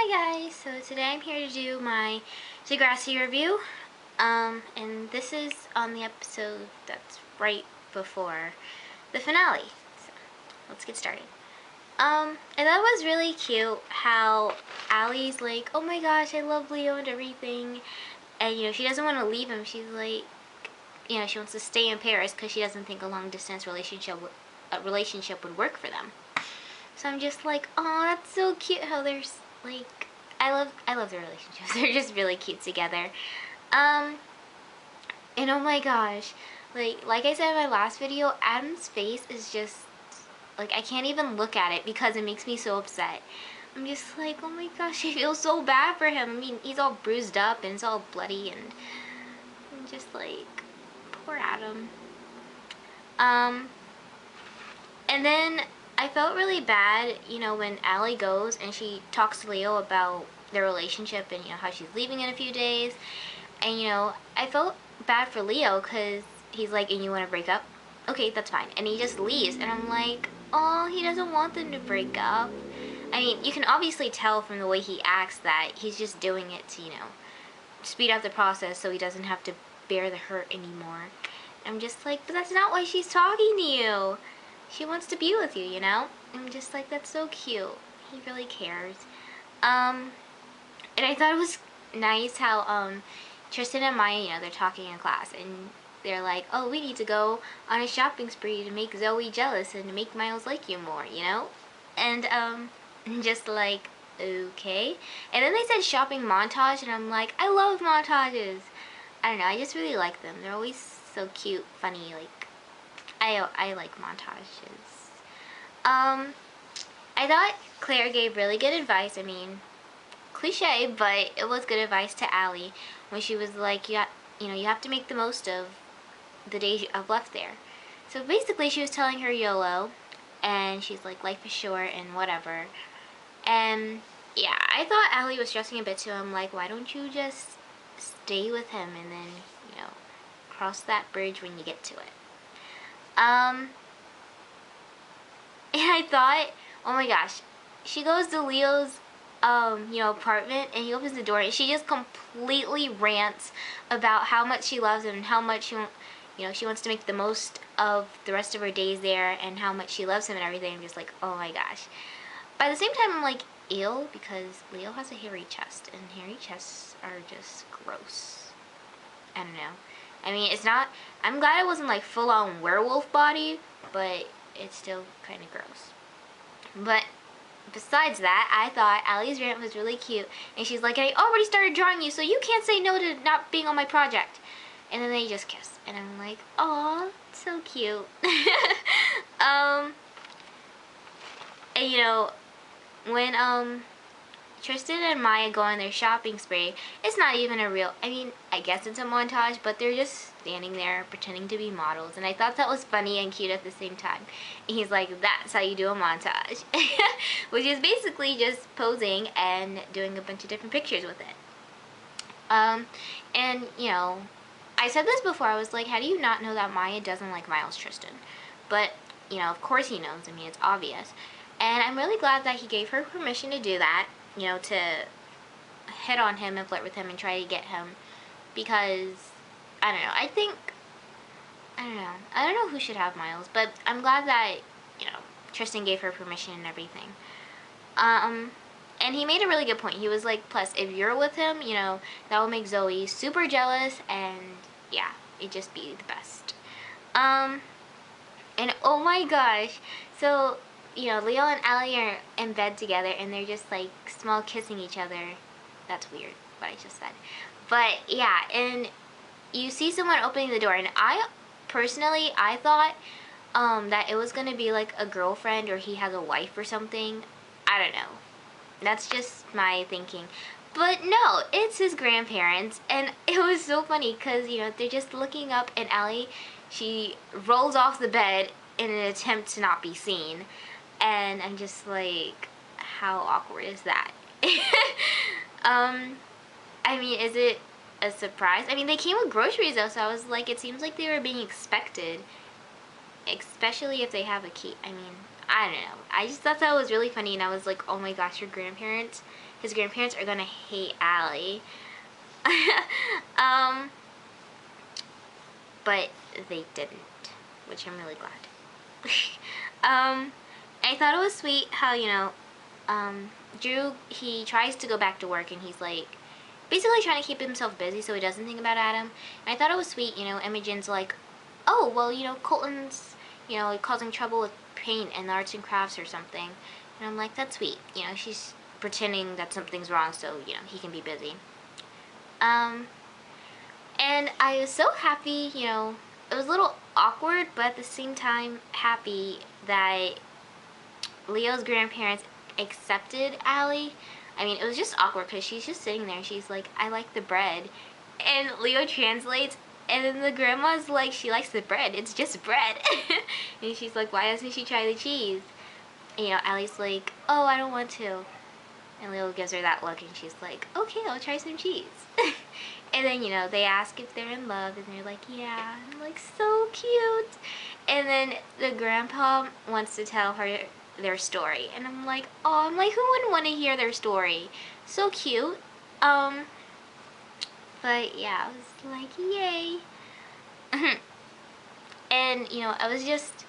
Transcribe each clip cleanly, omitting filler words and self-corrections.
Hi guys, so today I'm here to do my Degrassi review, and this is on the episode that's right before the finale, so let's get started. I thought it was really cute how Allie's like, oh my gosh, I love Leo and everything, and she doesn't want to leave him. She's like, she wants to stay in Paris because she doesn't think a long distance relationship would work for them. So I'm just like, oh, that's so cute how there's like, I love their relationships. They're just really cute together. And oh my gosh, like I said in my last video, Adam's face is just like, I can't even look at it because it makes me so upset. I'm just like, oh my gosh, I feel so bad for him. I mean, he's all bruised up and it's all bloody, and I'm just like, poor Adam. And then I felt really bad, when Allie goes and she talks to Leo about their relationship and, how she's leaving in a few days. And, I felt bad for Leo because he's like, and you want to break up? Okay, that's fine. And he just leaves. And I'm like, oh, he doesn't want them to break up. I mean, you can obviously tell from the way he acts that he's just doing it to, speed up the process so he doesn't have to bear the hurt anymore. I'm just like, but that's not why she's talking to you. She wants to be with you, I'm just like, that's so cute. He really cares. And I thought it was nice how Tristan and Maya, they're talking in class, and they're like, oh, we need to go on a shopping spree to make Zoe jealous and to make Miles like you more, And just like, okay. And then they said shopping montage, and I'm like, I love montages. I don't know, I just really like them. They're always so cute, funny, like, I like montages. I thought Claire gave really good advice. I mean, cliche, but it was good advice to Allie when she was like, you have to make the most of the days you have left there. So basically, she was telling her YOLO, and she's like, life is short and whatever. And yeah, I thought Allie was stressing a bit too. I'm like, why don't you just stay with him and then, cross that bridge when you get to it. And I thought, oh my gosh, she goes to Leo's, apartment, and he opens the door, and she just completely rants about how much she loves him and how much she wants to make the most of the rest of her days there and how much she loves him and everything. I'm just like, oh my gosh. By the same time, I'm like, ew, because Leo has a hairy chest, and hairy chests are just gross. I don't know. I mean, it's not, I'm glad it wasn't like full-on werewolf body, but it's still kind of gross. But besides that, I thought Allie's rant was really cute, and she's like, I already started drawing you, so you can't say no to not being on my project. And then they just kiss, and I'm like, aw, so cute. And when Tristan and Maya go on their shopping spree, it's not even a real, I mean, I guess it's a montage, but they're just standing there pretending to be models, and I thought that was funny and cute at the same time. And he's like, that's how you do a montage. Which is basically just posing and doing a bunch of different pictures with it. And, I said this before, I was like, how do you not know that Maya doesn't like Miles Tristan? But, of course he knows, I mean, it's obvious. And I'm really glad that he gave her permission to do that, to hit on him and flirt with him and try to get him, because, I don't know, I don't know who should have Miles, but I'm glad that, Tristan gave her permission and everything. And he made a really good point. He was like, plus, if you're with him, that will make Zoe super jealous, and yeah, it'd just be the best. And oh my gosh, so, Leo and Allie are in bed together, and they're just, like, small kissing each other. That's weird, what I just said. But, yeah, and you see someone opening the door, and I thought, that it was gonna be, like, a girlfriend, or he has a wife or something. I don't know. That's just my thinking. But no, it's his grandparents, and it was so funny, because, they're just looking up, and Allie, she rolls off the bed in an attempt to not be seen. And I'm just like, how awkward is that? I mean, is it a surprise? I mean, they came with groceries though, so I was like, it seems like they were being expected. Especially if they have a key. I mean, I don't know. I just thought that was really funny, and I was like, oh my gosh, your grandparents, his grandparents are gonna hate Allie. But they didn't, which I'm really glad. I thought it was sweet how, Drew, he tries to go back to work and he's like, basically trying to keep himself busy so he doesn't think about Adam. And I thought it was sweet, Imogen's like, oh, well, Colton's, causing trouble with paint and the arts and crafts or something. And I'm like, that's sweet. She's pretending that something's wrong so, he can be busy. And I was so happy, it was a little awkward, but at the same time happy that Leo's grandparents accepted Allie. I mean, it was just awkward because she's just sitting there and she's like, I like the bread. And Leo translates, and then the grandma's like, she likes the bread. It's just bread. And she's like, why doesn't she try the cheese? And, Allie's like, oh, I don't want to. And Leo gives her that look and she's like, okay, I'll try some cheese. And then, they ask if they're in love and they're like, yeah. I'm like, so cute. And then the grandpa wants to tell her their story. And I'm like, who wouldn't want to hear their story? So cute. But yeah, I was like, yay. And, I was just,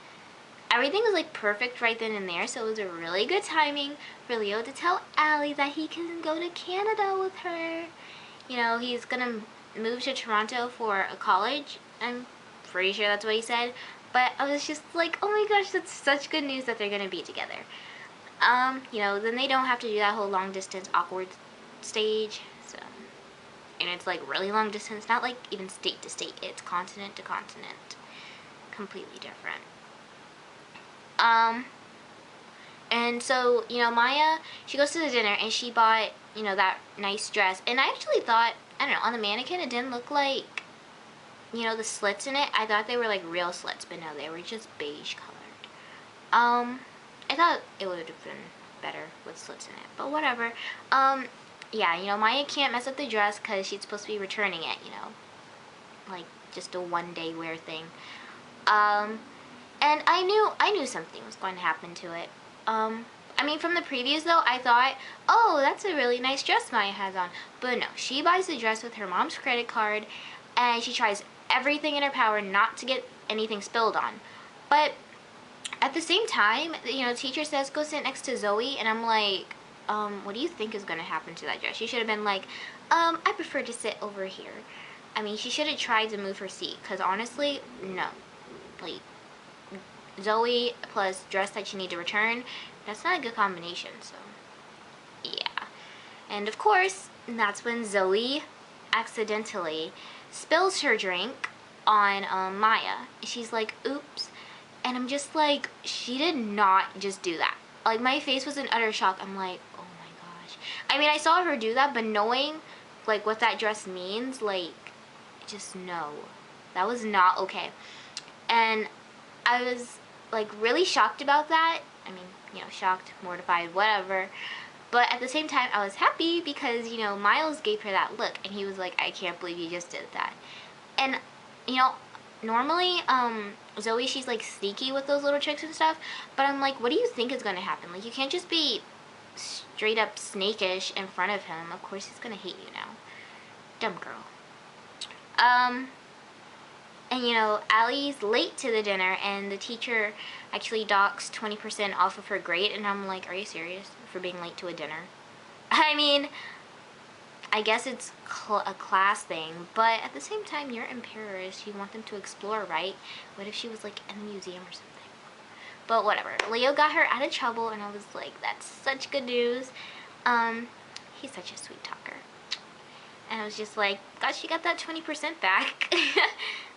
everything was like perfect right then and there. So it was a really good timing for Leo to tell Allie that he can go to Canada with her. He's gonna move to Toronto for a college. I'm pretty sure that's what he said. But I was just like, oh my gosh, that's such good news that they're gonna be together. Then they don't have to do that whole long distance awkward stage. So, and it's like really long distance, not like even state to state. It's continent to continent. Completely different. And so, Maya, she goes to the dinner and she bought, that nice dress. And I actually thought, I don't know, on the mannequin it didn't look like, the slits in it. I thought they were like real slits, but no, they were just beige colored. I thought it would have been better with slits in it, but whatever. Yeah, Maya can't mess up the dress because she's supposed to be returning it, like just a one-day wear thing. And I knew something was going to happen to it. I mean, from the previews though, I thought, oh, that's a really nice dress Maya has on. But no, she buys the dress with her mom's credit card, and she tries everything in her power not to get anything spilled on. But at the same time, the teacher says, go sit next to Zoe, and I'm like, what do you think is going to happen to that dress? She should have been like, I prefer to sit over here. I mean, she should have tried to move her seat, because honestly, no. Like, Zoe plus dress that you need to return, that's not a good combination, so yeah. And of course, that's when Zoe accidentally spills her drink on Maya. She's like, oops. And I'm just like, she did not just do that. Like, my face was in utter shock. I'm like, oh my gosh. I mean, I saw her do that, but knowing like what that dress means, like, just no. That was not okay. And I was like really shocked about that. I mean, shocked, mortified, whatever. But at the same time, I was happy because, Miles gave her that look and he was like, I can't believe you just did that. And, normally, Zoe, she's like sneaky with those little tricks and stuff, but I'm like, what do you think is going to happen? Like, you can't just be straight up snakish in front of him. Of course he's going to hate you now. Dumb girl. And Allie's late to the dinner and the teacher actually docks 20% off of her grade, and I'm like, are you serious? For being late to a dinner? I mean, I guess it's a class thing, but at the same time, you're in Paris. You want them to explore, right? What if she was like in a museum or something? But whatever. Leo got her out of trouble, and I was like, that's such good news. He's such a sweet talker. And I was just like, gosh, she got that 20% back.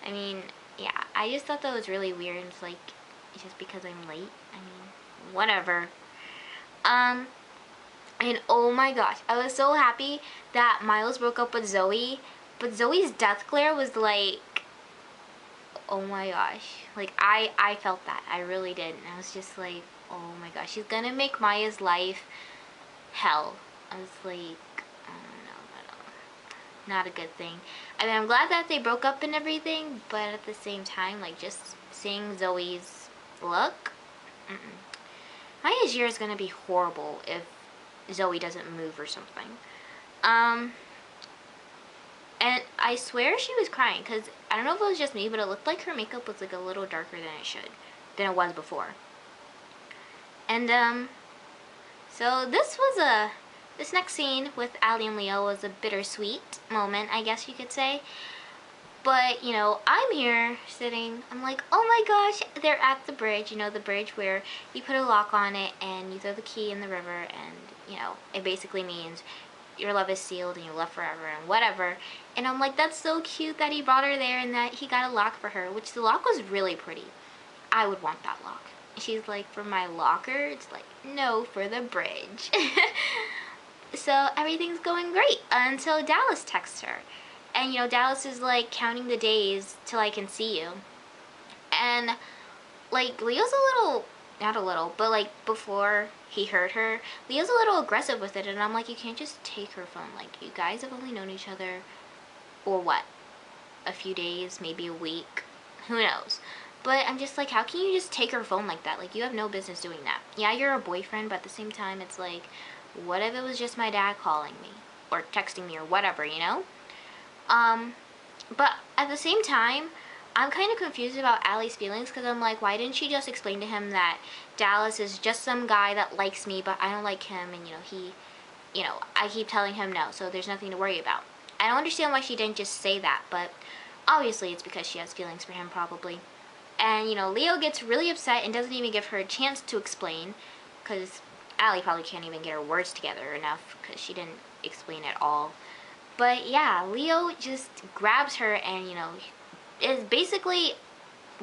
I mean, yeah, I just thought that was really weird. It's like, just because I'm late? I mean, whatever. And oh my gosh, I was so happy that Miles broke up with Zoe. But Zoe's death glare was like, oh my gosh. Like, I felt that. I really did. And I was just like, oh my gosh, she's gonna make Maya's life hell. I was like, not a good thing. I mean, I'm glad that they broke up and everything, but at the same time, like, just seeing Zoe's look, Maya's year is gonna be horrible if Zoe doesn't move or something. And I swear she was crying, because I don't know if it was just me, but it looked like her makeup was like a little darker than it was before. And so this next scene with Allie and Leo was a bittersweet moment, I guess you could say. But, you know, I'm here sitting, I'm like, oh my gosh, they're at the bridge, you know, the bridge where you put a lock on it and you throw the key in the river, and, you know, it basically means your love is sealed and you love forever and whatever. And I'm like, that's so cute that he brought her there and that he got a lock for her, which the lock was really pretty. I would want that lock. She's like, for my locker? It's like, no, for the bridge. So everything's going great until Dallas texts her. And, you know, Dallas is, like, counting the days till I can see you. And, like, Leo's a little, not a little, but, like, before he hurt her, Leo's a little aggressive with it. And I'm like, you can't just take her phone. Like, you guys have only known each other, or what, a few days, maybe a week. Who knows? But I'm just like, how can you just take her phone like that? Like, you have no business doing that. Yeah, you're a boyfriend, but at the same time, it's like, what if it was just my dad calling me? Or texting me or whatever, you know? But at the same time, I'm kind of confused about Allie's feelings, because I'm like, why didn't she just explain to him that Dallas is just some guy that likes me, but I don't like him, and, you know, I keep telling him no, so there's nothing to worry about. I don't understand why she didn't just say that, but obviously it's because she has feelings for him, probably. And, you know, Leo gets really upset and doesn't even give her a chance to explain, because Allie probably can't even get her words together enough, because she didn't explain at all. But yeah, Leo just grabs her and, you know, is basically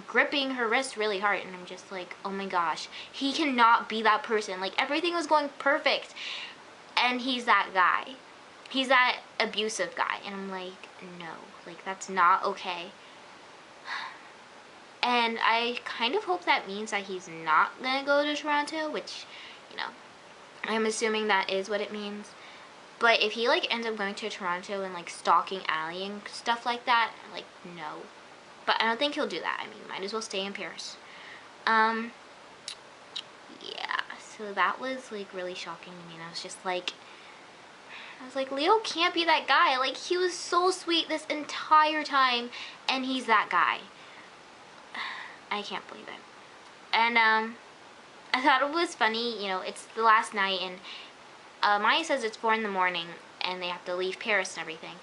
gripping her wrist really hard. And I'm just like, oh my gosh, he cannot be that person. Like, everything was going perfect, and he's that guy. He's that abusive guy. And I'm like, no, like, that's not okay. And I kind of hope that means that he's not gonna go to Toronto, which, you know, I'm assuming that is what it means. But if he, like, ends up going to Toronto and, like, stalking Allie and stuff like that, like, no. But I don't think he'll do that. I mean, might as well stay in Paris. Yeah, so that was, like, really shocking to me. And I was like, Leo can't be that guy. Like, he was so sweet this entire time, and he's that guy. I can't believe it. And, I thought it was funny, you know, it's the last night, and Maya says it's 4 in the morning and they have to leave Paris and everything.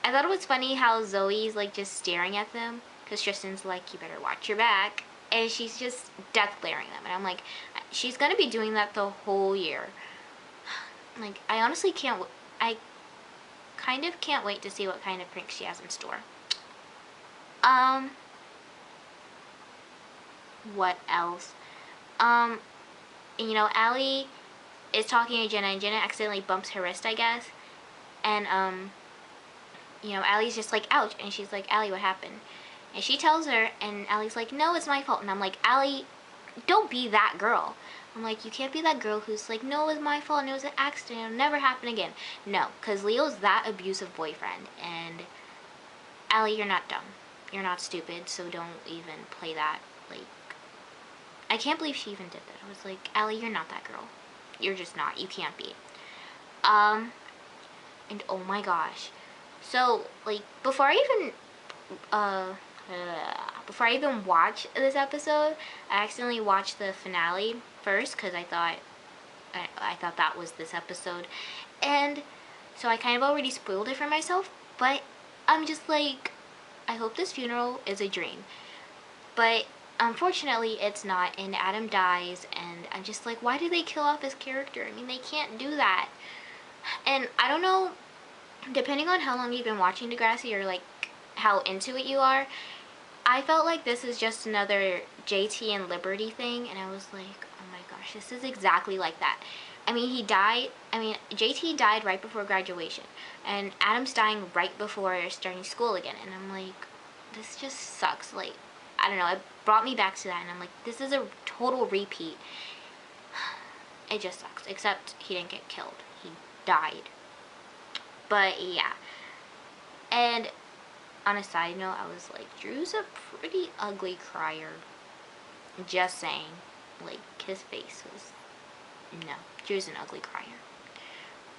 I thought it was funny how Zoe's, like, just staring at them, because Tristan's like, you better watch your back, and she's just death glaring them. And I'm like, she's gonna be doing that the whole year. Like, I honestly I kind of can't wait to see what kind of pranks she has in store. What else? You know, Allie is talking to Jenna, and Jenna accidentally bumps her wrist, I guess. And, you know, Allie's just like, ouch. And she's like, Allie, what happened? And she tells her, and Allie's like, no, it's my fault. And I'm like, Allie, don't be that girl. I'm like, you can't be that girl who's like, no, it was my fault, and it was an accident, it'll never happen again. No, because Leo's that abusive boyfriend. And, Allie, you're not dumb. You're not stupid, so don't even play that. Like, I can't believe she even did that. I was like, Allie, you're not that girl. You're just not. You can't be. And oh my gosh. So, like, before I even watch this episode, I accidentally watched the finale first, because I thought that was this episode. And so I kind of already spoiled it for myself, but I'm just like, I hope this funeral is a dream. But unfortunately, it's not, and Adam dies, and I'm just like, why did they kill off his character? I mean, they can't do that. And I don't know, depending on how long you've been watching Degrassi, or, like, how into it you are, I felt like this is just another JT and Liberty thing, and I was like, oh my gosh, this is exactly like that. I mean, JT died right before graduation, and Adam's dying right before starting school again, and I'm like, this just sucks. Like, I don't know, it brought me back to that, and I'm like, this is a total repeat. It just sucks, except he didn't get killed. He died. But yeah. And on a side note, I was like, Drew's a pretty ugly crier. Just saying. Like, his face was, no, Drew's an ugly crier.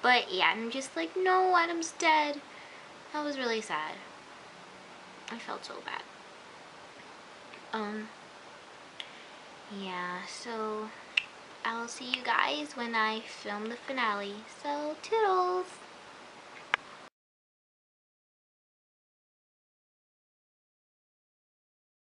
But yeah, I'm just like, no, Adam's dead. That was really sad. I felt so bad. Yeah, so I'll see you guys when I film the finale. So, toodles!